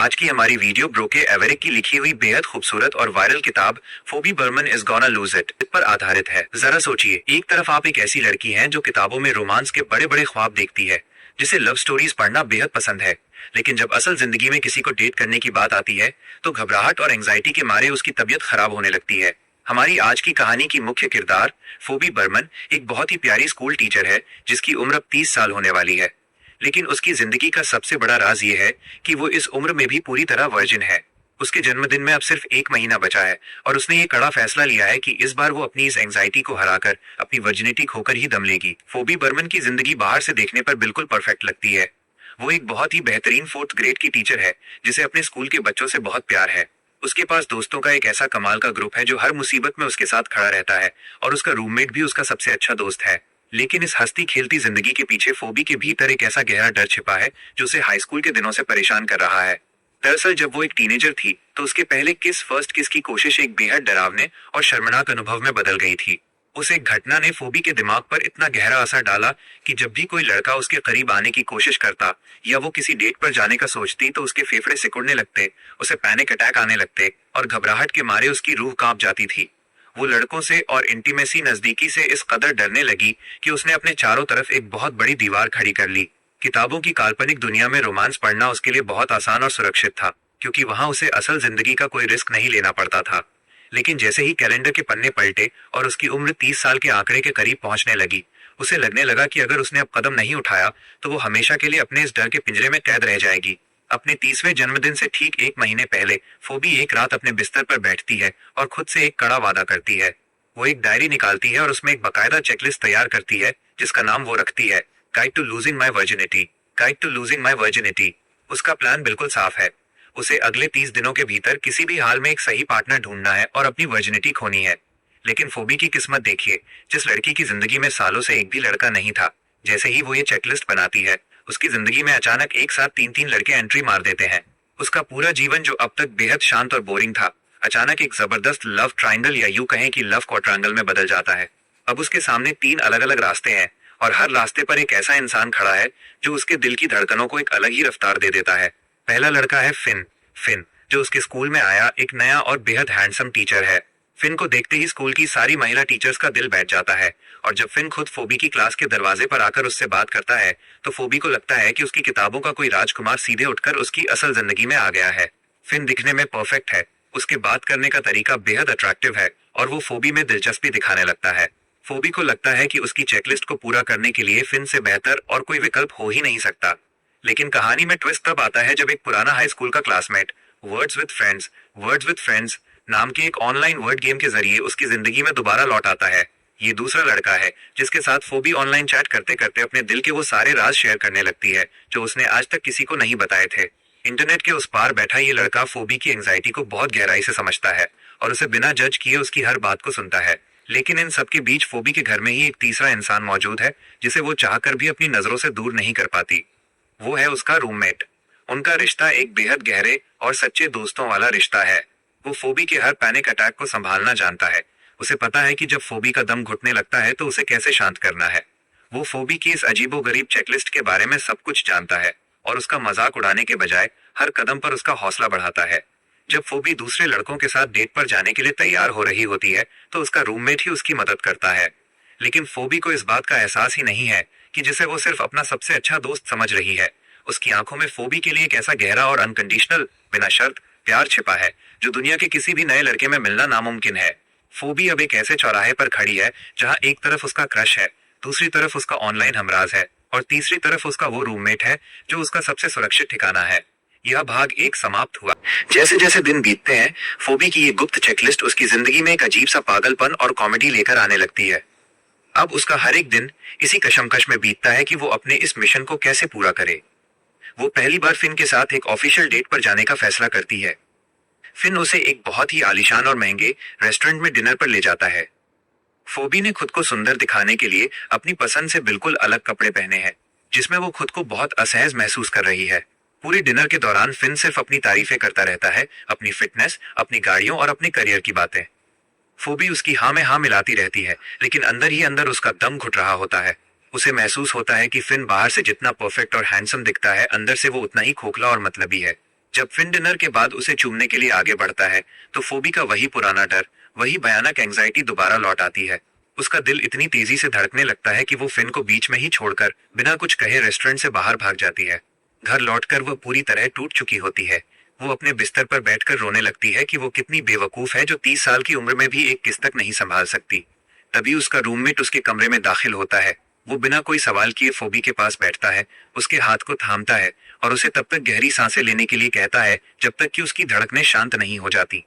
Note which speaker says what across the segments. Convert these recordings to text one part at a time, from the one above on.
Speaker 1: आज की हमारी वीडियो ब्रोके एवरिक की लिखी हुई बेहद खूबसूरत और वायरल किताब Phoebe Berman is gonna lose it पर आधारित है। जरा सोचिए, एक तरफ आप एक ऐसी लड़की हैं जो किताबों में रोमांस के बड़े बड़े ख्वाब देखती है, जिसे लव स्टोरीज पढ़ना बेहद पसंद है, लेकिन जब असल जिंदगी में किसी को डेट करने की बात आती है तो घबराहट और एंजाइटी के मारे उसकी तबीयत खराब होने लगती है। हमारी आज की कहानी की मुख्य किरदार फोबी बर्मन एक बहुत ही प्यारी स्कूल टीचर है जिसकी उम्र अब 30 साल होने वाली है। लेकिन उसकी जिंदगी का सबसे बड़ा राज ये है कि वो इस उम्र में भी पूरी तरह वर्जिन है। उसके जन्मदिन में अब सिर्फ 1 महीना बचा है और उसने ये कड़ा फैसला लिया है कि इस बार वो अपनी इस एंजाइटी को हराकर अपनी वर्जिनिटी खोकर ही दम लेगी। फोबी बर्मन की जिंदगी बाहर से देखने पर बिल्कुल परफेक्ट लगती है। वो एक बहुत ही बेहतरीन 4th ग्रेड की टीचर है जिसे अपने स्कूल के बच्चों से बहुत प्यार है। उसके पास दोस्तों का एक ऐसा कमाल का ग्रुप है जो हर मुसीबत में उसके साथ खड़ा रहता है और उसका रूममेट भी उसका सबसे अच्छा दोस्त है। लेकिन इस हंसती खेलती जिंदगी के पीछे फोबी के भीतर एक ऐसा गहरा डर छिपा है जो उसे हाई स्कूल के दिनों से परेशान कर रहा है। दरअसल जब वो एक टीनेजर थी तो उसके पहले फर्स्ट किस की कोशिश एक बेहद डरावने और शर्मनाक अनुभव में बदल गई थी। उस एक घटना ने फोबी के दिमाग पर इतना गहरा असर डाला कि जब भी कोई लड़का उसके करीब आने की कोशिश करता या वो किसी डेट पर जाने का सोचती तो उसके फेफड़े सिकुड़ने लगते, उसे पैनिक अटैक आने लगते और घबराहट के मारे उसकी रूह कांप जाती थी। वो लड़कों से और इंटीमेसी नजदीकी से इस कदर डरने लगी कि उसने अपने चारों तरफ एक बहुत बड़ी दीवार खड़ी कर ली। किताबों की काल्पनिक दुनिया में रोमांस पढ़ना उसके लिए बहुत आसान और सुरक्षित था, क्योंकि वहां उसे असल जिंदगी का कोई रिस्क नहीं लेना पड़ता था। लेकिन जैसे ही कैलेंडर के पन्ने पलटे और उसकी उम्र 30 साल के आंकड़े के करीब पहुंचने लगी, उसे लगने लगा कि अगर उसने अब कदम नहीं उठाया तो वो हमेशा के लिए अपने इस डर के पिंजरे में कैद रह जाएगी। अपने 30वें जन्मदिन से ठीक 1 महीने पहले फोबी एक रात अपने बिस्तर पर बैठती है और खुद से एक कड़ा वादा करती है। वो एक डायरी निकालती है और उसमें एक बकायदा चेकलिस्ट तैयार करती है जिसका नाम वो रखती है guide to losing my virginity. Guide to losing my virginity. उसका प्लान बिल्कुल साफ है। उसे अगले 30 दिनों के भीतर किसी भी हाल में एक सही पार्टनर ढूंढना है और अपनी वर्जिनिटी खोनी है। लेकिन फोबी की किस्मत देखिए, जिस लड़की की जिंदगी में सालों से एक भी लड़का नहीं था, जैसे ही वो ये चेकलिस्ट बनाती है उसकी जिंदगी में अचानक एक साथ 3-3 लड़के एंट्री मार देते हैं। उसका पूरा जीवन जो अब तक बेहद शांत और बोरिंग था, अचानक एक जबरदस्त लव ट्रायंगल या यूं कहें कि लव क्वाड्रेंगल में बदल जाता है। अब उसके सामने 3 अलग अलग रास्ते हैं और हर रास्ते पर एक ऐसा इंसान खड़ा है जो उसके दिल की धड़कनों को एक अलग ही रफ्तार दे देता है। पहला लड़का है फिन, जो उसके स्कूल में आया एक नया और बेहद हैंडसम टीचर है। फिन को देखते ही स्कूल की सारी महिला टीचर्स का दिल बैठ जाता है और जब फिन खुद फोबी की क्लास के दरवाजे पर आकर उससे बात करता है तो फोबी को लगता है कि उसकी किताबों का कोई राजकुमार सीधे उठकर उसकी असल जिंदगी में आ गया है। फिन दिखने में परफेक्ट है, उसके बात करने का तरीका बेहद अट्रैक्टिव है और वो फोबी में दिलचस्पी दिखाने लगता है। फोबी को लगता है कि उसकी चेकलिस्ट को पूरा करने के लिए फिन से बेहतर और कोई विकल्प हो ही नहीं सकता। लेकिन कहानी में ट्विस्ट तब आता है जब एक पुराना हाई स्कूल का क्लासमेट वर्ड्स विद फ्रेंड्स नाम के एक ऑनलाइन वर्ड गेम के जरिए उसकी जिंदगी में दोबारा लौट आता है। ये दूसरा लड़का है जिसके साथ फोबी ऑनलाइन चैट करते करते अपने दिल के वो सारे राज शेयर करने लगती है जो उसने आज तक किसी को नहीं बताए थे। इंटरनेट के उस पार बैठा ये लड़का फोबी की एंजाइटी को बहुत गहराई से समझता है और उसे बिना जज किए उसकी हर बात को सुनता है। लेकिन इन सबके बीच फोबी के घर में ही एक तीसरा इंसान मौजूद है जिसे वो चाहकर भी अपनी नजरों से दूर नहीं कर पाती। वो है उसका रूममेट। उनका रिश्ता एक बेहद गहरे और सच्चे दोस्तों वाला रिश्ता है। वो फोबी के हर पैनिक अटैक को संभालना जानता है। उसे पता है कि जब फोबी का दम घुटने लगता है तो उसे कैसे शांत करना है। वो फोबी की इस अजीबोगरीब चेकलिस्ट के बारे में सब कुछ जानता है और उसका मजाक उड़ाने के बजाय हर कदम पर उसका हौसला बढ़ाता है। जब फोबी दूसरे लड़कों के साथ डेट पर जाने के लिए तैयार हो रही होती है तो उसका रूममेट ही उसकी मदद करता है। लेकिन फोबी को इस बात का एहसास ही नहीं है कि जिसे वो सिर्फ अपना सबसे अच्छा दोस्त समझ रही है। उसकी आंखों में फोबी के लिए एक ऐसा गहरा और अनकंडीशनल बिना शर्त प्यार छिपा है जो दुनिया के किसी भी नए लड़के में मिलना नामुमकिन है। फोबी अब एक ऐसे चौराहे पर खड़ी है जहां एक तरफ उसका क्रश है, दूसरी तरफ उसका ऑनलाइन हमराज है और तीसरी तरफ उसका वो रूममेट है जो उसका सबसे सुरक्षित ठिकाना है। यह भाग 1 समाप्त हुआ। जैसे जैसे दिन बीतते हैं फोबी की ये गुप्त चेकलिस्ट उसकी जिंदगी में एक अजीब सा पागलपन और कॉमेडी लेकर आने लगती है। अब उसका हर एक दिन इसी कशमकश में बीतता है कि वो अपने इस मिशन को कैसे पूरा करे। वो पहली बार फिन के साथ एक ऑफिशियल डेट पर जाने का फैसला करती है। फिन उसे एक बहुत ही आलीशान और महंगे रेस्टोरेंट में डिनर पर ले जाता है। फोबी ने खुद को सुंदर दिखाने के लिए अपनी पसंद से बिल्कुल अलग कपड़े पहने हैं, जिसमें वो खुद को बहुत असहज महसूस कर रही है। पूरे डिनर के दौरान फिन सिर्फ अपनी तारीफें करता रहता है, अपनी फिटनेस, अपनी गाड़ियों और अपने करियर की बातें। फोबी उसकी हाँ में हाँ मिलाती रहती है, लेकिन अंदर ही अंदर उसका दम घुट रहा होता है। उसे महसूस होता है कि फिन बाहर से जितना परफेक्ट और हैंडसम दिखता है, अंदर से वो उतना ही खोखला और मतलबी है। जब फिन डिनर के बाद उसे चूमने के लिए आगे बढ़ता है तो फोबी का वही पुराना डर, वही भयानक एंग्जाइटी दोबारा लौट आती है। उसका दिल इतनी तेजी से धड़कने लगता है कि वो फिन को बीच में ही छोड़कर बिना कुछ कहे रेस्टोरेंट से बाहर भाग जाती है। घर लौटकर वह पूरी तरह टूट चुकी होती है। वो अपने बिस्तर पर बैठकर रोने लगती है कि वो कितनी बेवकूफ है जो 30 साल की उम्र में भी एक किस्त तक नहीं संभाल सकती। तभी उसका रूममेट उसके कमरे में दाखिल होता है। वो बिना कोई सवाल किए फोबी के पास बैठता है, उसके हाथ को थामता है और उसे तब तक गहरी सांसें लेने के लिए कहता है जब तक कि उसकी धड़कनें शांत नहीं हो जाती।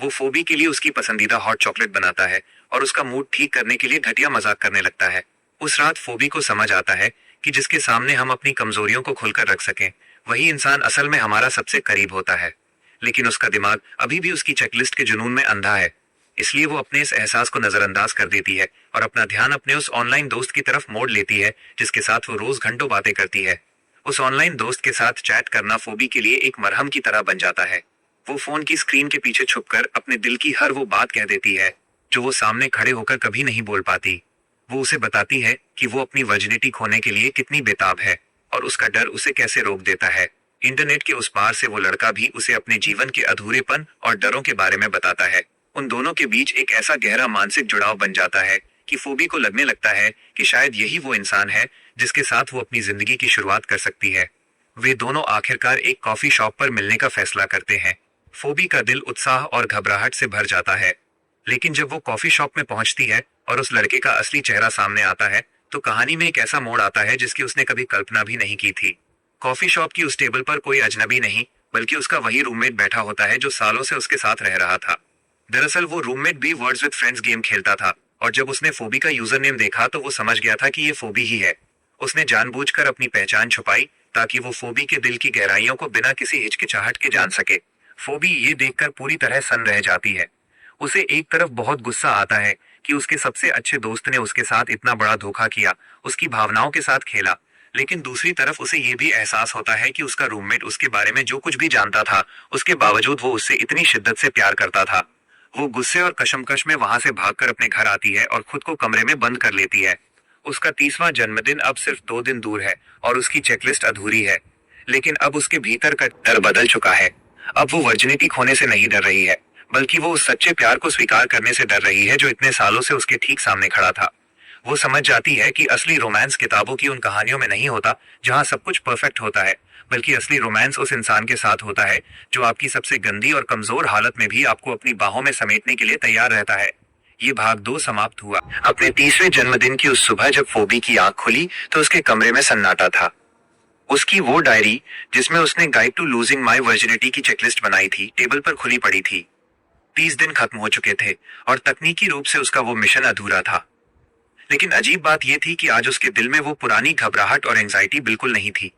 Speaker 1: वो फोबी के लिए उसकी पसंदीदा हॉट चॉकलेट बनाता है और उसका मूड ठीक करने के लिए घटिया मजाक करने लगता है। उस रात फोबी को समझ आता है कि जिसके सामने हम अपनी कमजोरियों को खुलकर रख सकें, वही इंसान असल में हमारा सबसे करीब होता है। लेकिन उसका दिमाग अभी भी उसकी चेकलिस्ट के जुनून में अंधा है, इसलिए वो अपने इस एहसास को नजरअंदाज कर देती है और अपना ध्यान अपने उस ऑनलाइन दोस्त की तरफ मोड़ लेती है जिसके साथ वो रोज घंटों बातें करती है। उस ऑनलाइन दोस्त के साथ चैट करना फोबी के लिए एक मरहम की तरह बन जाता है। वो फोन की स्क्रीन के पीछे छुपकर अपने दिल की हर वो बात कह देती है जो वो सामने खड़े होकर कभी नहीं बोल पाती। वो उसे बताती है कि वो अपनी वर्जिनिटी खोने के लिए कितनी बेताब है और उसका डर उसे कैसे रोक देता है। इंटरनेट के उस पार से वो लड़का भी उसे अपने जीवन के अधूरेपन और डरों के बारे में बताता है। उन दोनों के बीच एक ऐसा गहरा मानसिक जुड़ाव बन जाता है कि फोबी को लगने लगता है कि शायद यही वो इंसान है जिसके साथ वो अपनी जिंदगी की शुरुआत कर सकती है। वे दोनों आखिरकार एक कॉफी शॉप पर मिलने का फैसला करते हैं। फोबी का दिल उत्साह और घबराहट से भर जाता है, लेकिन जब वो कॉफी शॉप में पहुंचती है और उस लड़के का असली चेहरा सामने आता है तो कहानी में एक ऐसा मोड़ आता है जिसकी उसने कभी कल्पना भी नहीं की थी। कॉफी शॉप की उस टेबल पर कोई अजनबी नहीं बल्कि उसका वही रूममेट बैठा होता है जो सालों से उसके साथ रह रहा था। दरअसल वो रूममेट भी वर्ड्स विद फ्रेंड्स गेम खेलता था और जब उसने फोबी का यूजर नेम देखा तो वो समझ गया था कि ये फोबी ही है। उसने जानबूझकर अपनी पहचान छुपाई ताकि वो फोबी के दिल की गहराइयों को बिना किसी हिचकिचाहट के जान सके। फोबी ये देखकर पूरी तरह सन्न रह जाती है। उसे एक तरफ बहुत गुस्सा आता है कि उसके सबसे अच्छे दोस्त ने उसके साथ इतना बड़ा धोखा किया, उसकी भावनाओं के साथ खेला, लेकिन दूसरी तरफ उसे ये भी एहसास होता है कि उसका रूममेट उसके बारे में जो कुछ भी जानता था उसके बावजूद वो उससे इतनी शिद्दत से प्यार करता था। वो गुस्से और कशमकश में वहां से भागकर अपने घर आती है और खुद को कमरे में बंद कर लेती है। उसका 30वां जन्मदिन अब सिर्फ 2 दिन दूर है और उसकी चेकलिस्ट अधूरी है, लेकिन अब उसके भीतर का डर बदल चुका है। अब वो वर्जिनिटी खोने से नहीं डर रही है, बल्कि वो उस सच्चे प्यार को स्वीकार करने से डर रही है जो इतने सालों से उसके ठीक सामने खड़ा था। वो समझ जाती है कि असली रोमांस किताबों की उन कहानियों में नहीं होता जहां सब कुछ परफेक्ट होता है, बल्कि असली रोमांस उस इंसान के साथ होता है जो आपकी सबसे गंदी और कमजोर हालत में भी आपको अपनी बाहों में समेटने के लिए तैयार रहता है। ये भाग 2 समाप्त हुआ। अपने 30वें जन्मदिन की उस सुबह जब फोबी की आंख खुली तो उसके कमरे में सन्नाटा था। उसकी वो डायरी जिसमें उसने guide to losing my virginity की चेकलिस्ट बनाई थी टेबल पर खुली पड़ी थी। 30 दिन खत्म हो चुके थे और तकनीकी रूप से उसका वो मिशन अधूरा था। लेकिन अजीब बात यह थी कि आज उसके दिल में वो पुरानी घबराहट और एंजाइटी बिल्कुल नहीं थी।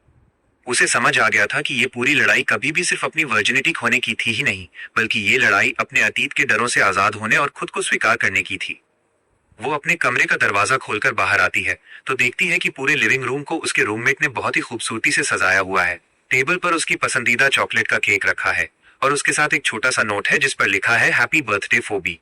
Speaker 1: उसे समझ आ गया था कि ये पूरी लड़ाई कभी भी सिर्फ अपनी वर्जिनिटी खोने की थी ही नहीं, बल्कि ये लड़ाई अपने अतीत के डरों से आजाद होने और खुद को स्वीकार करने की थी। वो अपने कमरे का दरवाजा खोलकर बाहर आती है तो देखती है कि पूरे लिविंग रूम को उसके रूममेट ने बहुत ही खूबसूरती से सजाया हुआ है। टेबल पर उसकी पसंदीदा चॉकलेट का केक रखा है और उसके साथ एक छोटा सा नोट है जिस पर लिखा है हैप्पी बर्थडे फोबी।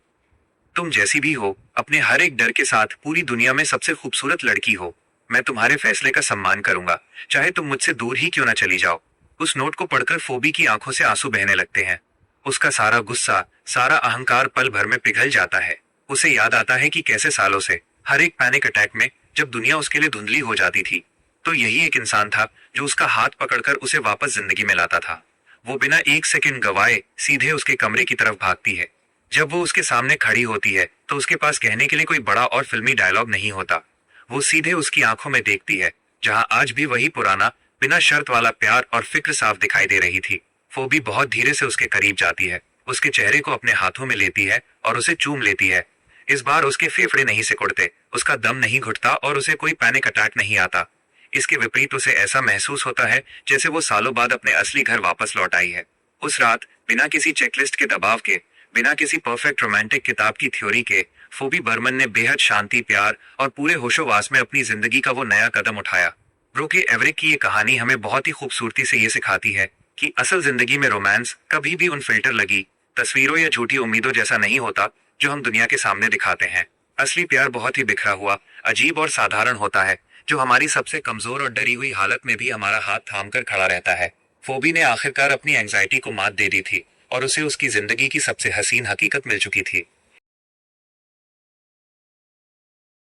Speaker 1: तुम जैसी भी हो, अपने हर एक डर के साथ पूरी दुनिया में सबसे खूबसूरत लड़की हो। मैं तुम्हारे फैसले का सम्मान करूंगा, चाहे तुम मुझसे दूर ही क्यों ना चली जाओ। उस नोट को पढ़कर फोबी की आंखों से आंसू बहने लगते हैं। उसका सारा गुस्सा, सारा अहंकार पल भर में पिघल जाता है। उसे याद आता है कि कैसे सालों से हर एक पैनिक अटैक में जब दुनिया उसके लिए धुंधली हो जाती थी तो यही एक इंसान था जो उसका हाथ पकड़कर उसे वापस जिंदगी में लाता था। वो बिना एक सेकंड गवाए सीधे उसके कमरे की तरफ भागती है। जब वो उसके सामने खड़ी होती है तो उसके पास कहने के लिए कोई बड़ा और फिल्मी डायलॉग नहीं होता। वो सीधे उसकी आंखों में देखती है जहां आज भी वही पुराना बिना शर्त वाला प्यार और फिक्र साफ दिखाई दे रही थी। फोबी बहुत धीरे से उसके करीब जाती है, उसके चेहरे को अपने हाथों में लेती है और उसे चूम लेती है। इस बार उसके फेफड़े नहीं सिकुड़ते, उसका दम नहीं घुटता और उसे कोई पैनिक अटैक नहीं आता। इसके विपरीत उसे ऐसा महसूस होता है जैसे वो सालों बाद अपने असली घर वापस लौट आई है। उस रात बिना किसी चेकलिस्ट के दबाव के, बिना किसी परफेक्ट रोमांटिक किताब की थ्योरी के, फोबी बर्मन ने बेहद शांति, प्यार और पूरे होशोवास में अपनी जिंदगी का वो नया कदम उठाया। ब्रोके एवरिक की ये कहानी हमें बहुत ही खूबसूरती से ये सिखाती है कि असल जिंदगी में रोमांस कभी भी उन फिल्टर लगी तस्वीरों या झूठी उम्मीदों जैसा नहीं होता जो हम दुनिया के सामने दिखाते हैं। असली प्यार बहुत ही बिखरा हुआ, अजीब और साधारण होता है, जो हमारी सबसे कमजोर और डरी हुई हालत में भी हमारा हाथ थाम कर खड़ा रहता है। फोबी ने आखिरकार अपनी एंजाइटी को मात दे दी थी और उसे उसकी जिंदगी की सबसे हसीन हकीकत मिल चुकी थी।